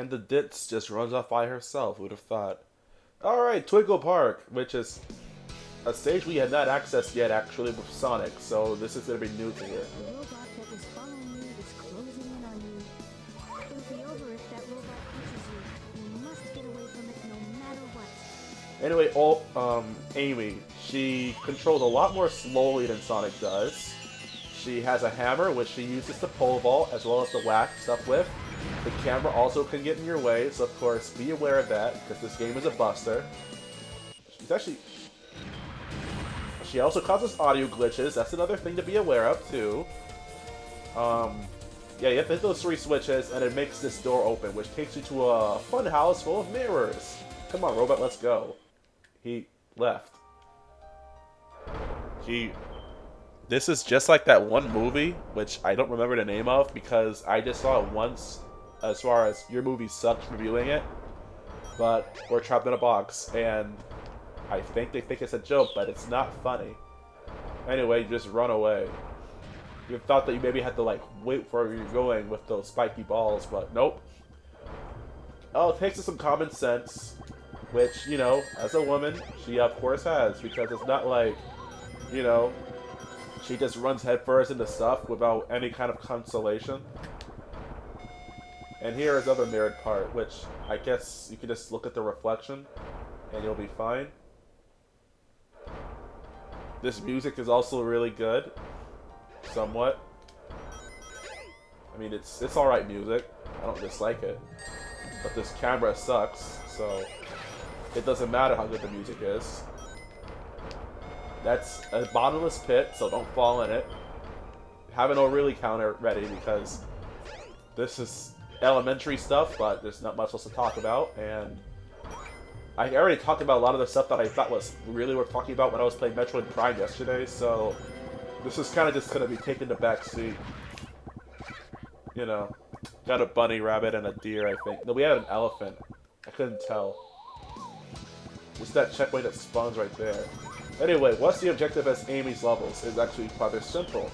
And the ditz just runs off by herself, who'd have thought. Alright, Twinkle Park, which is a stage we had not accessed yet actually with Sonic, so this is going to be new to here. The robot that was following you is closing in on you. It'll be over if that robot catches you. You must get away from it no matter what. Anyway, Amy, she controls a lot more slowly than Sonic does. She has a hammer, which she uses to pole vault, as well as to whack stuff with. The camera also can get in your way, so of course, be aware of that, because this game is a buster. She also causes audio glitches, that's another thing to be aware of, too. Yeah, you have to hit those 3 switches, and it makes this door open, which takes you to a fun house full of mirrors. Come on, robot, let's go. He left. This is just like that one movie, which I don't remember the name of, because I just saw it once, as far as your movie sucks reviewing it. But we're trapped in a box, and I think they think it's a joke, but it's not funny. Anyway, you just run away. You thought that you maybe had to, like, wait for where you're going with those spiky balls, but nope. Oh, it takes some common sense, which, you know, as a woman, she of course has, because it's not like, you know, she just runs headfirst into stuff without any kind of consolation. And here is the other mirrored part, which I guess you can just look at the reflection and you'll be fine. This music is also really good, somewhat. I mean, it's alright music. I don't dislike it. But this camera sucks, so it doesn't matter how good the music is. That's a bottomless pit, so don't fall in it. Have an really counter ready because this is elementary stuff, but there's not much else to talk about. And I already talked about a lot of the stuff that I thought was really worth talking about when I was playing Metroid Prime yesterday, so this is kind of just going to be taking the back seat. You know, got a bunny rabbit and a deer, I think. No, we had an elephant. I couldn't tell. Just that checkpoint that spawns right there. Anyway, what's the objective as Amy's levels? It's actually rather simple.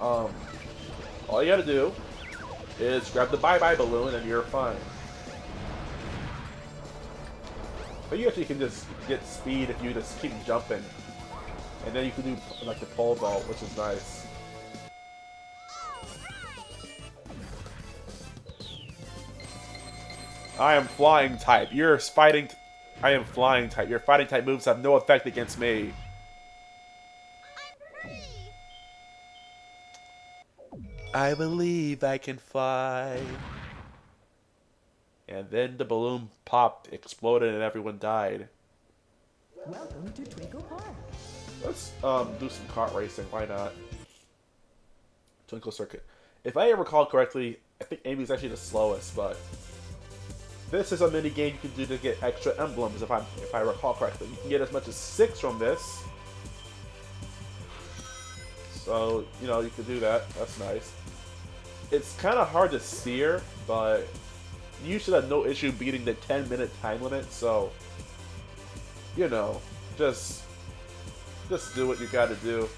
All you gotta do is grab the bye-bye balloon and you're fine. But you actually can just get speed if you just keep jumping. And then you can do like the pole vault, which is nice. I am flying type. You're fighting... I am flying type. Your fighting type moves have no effect against me. I believe I can fly. And then the balloon popped, exploded, and everyone died. Welcome to Twinkle Park. Let's do some kart racing. Why not? Twinkle Circuit. If I recall correctly, I think Amy's actually the slowest, but this is a mini game you can do to get extra emblems. If I recall correctly, you can get as much as 6 from this. So you know you can do that. That's nice. It's kind of hard to steer, but you should have no issue beating the 10-minute time limit. So you know, just do what you got to do.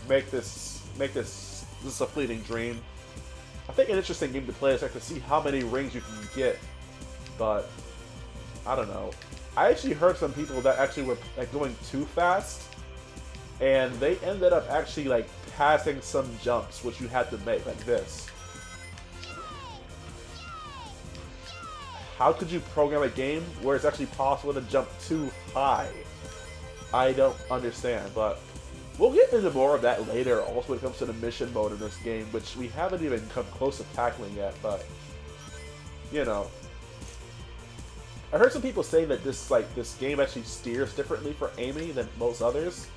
Make this a fleeting dream. I think an interesting game to play is like to see how many rings you can get. But I don't know. I actually heard some people that actually were like going too fast, and they ended up actually like passing some jumps which you had to make, like this. How could you program a game where it's actually possible to jump too high? I don't understand, but we'll get into more of that later. Also, when it comes to the mission mode in this game, which we haven't even come close to tackling yet, but you know. I heard some people say that this game actually steers differently for Amy than most others.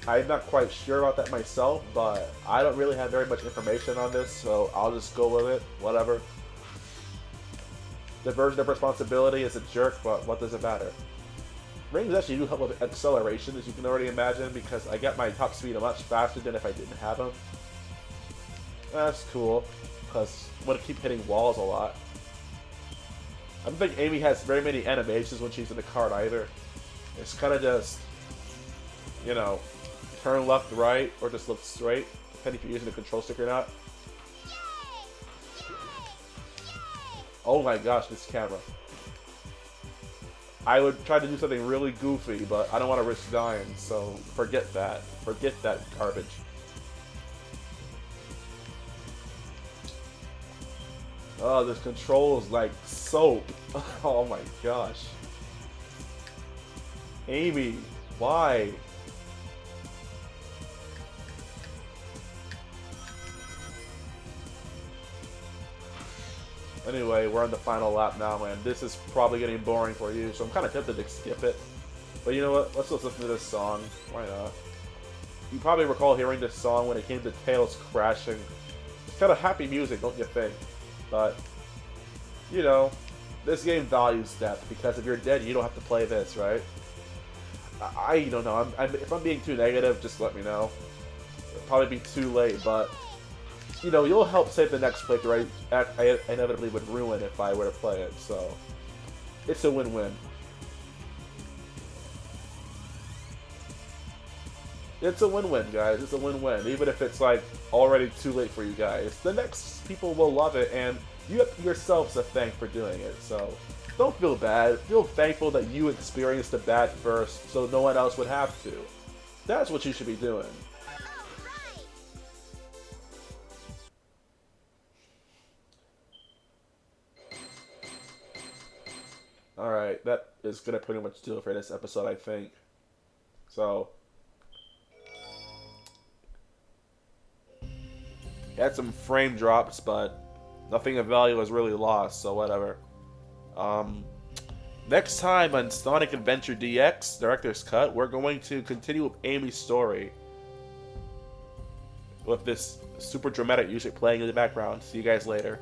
I'm not quite sure about that myself, but I don't really have very much information on this, so I'll just go with it. Whatever. Diversion of responsibility is a jerk, but what does it matter? Rings actually do help with acceleration, as you can already imagine, because I got my top speed much faster than if I didn't have them. That's cool, because I'm going to keep hitting walls a lot. I don't think Amy has very many animations when she's in the cart either. It's kind of just, you know, turn left, right, or just look straight, depending if you're using the control stick or not. Oh my gosh, this camera. I would try to do something really goofy, but I don't want to risk dying, so forget that. Forget that garbage. Oh, this controls like soap. Oh my gosh. Amy, why? Anyway, we're on the final lap now, and this is probably getting boring for you, so I'm kind of tempted to skip it. But you know what? Let's just listen to this song. Why not? You probably recall hearing this song when it came to Tails crashing. It's kind of happy music, don't you think? But, you know, this game values death, because if you're dead, you don't have to play this, right? I don't know. If I'm being too negative, just let me know. It'll probably be too late, but you know, you'll help save the next playthrough. I inevitably would ruin if I were to play it, so it's a win-win. It's a win-win, guys. It's a win-win. Even if it's like already too late for you guys, the next people will love it, and you have yourselves to thank for doing it. So don't feel bad. Feel thankful that you experienced the bad first, so no one else would have to. That's what you should be doing. Alright, that is going to pretty much do it for this episode, I think. So, had some frame drops, but nothing of value was really lost, so whatever. Next time on Sonic Adventure DX, Director's Cut, we're going to continue with Amy's story. With this super dramatic music playing in the background. See you guys later.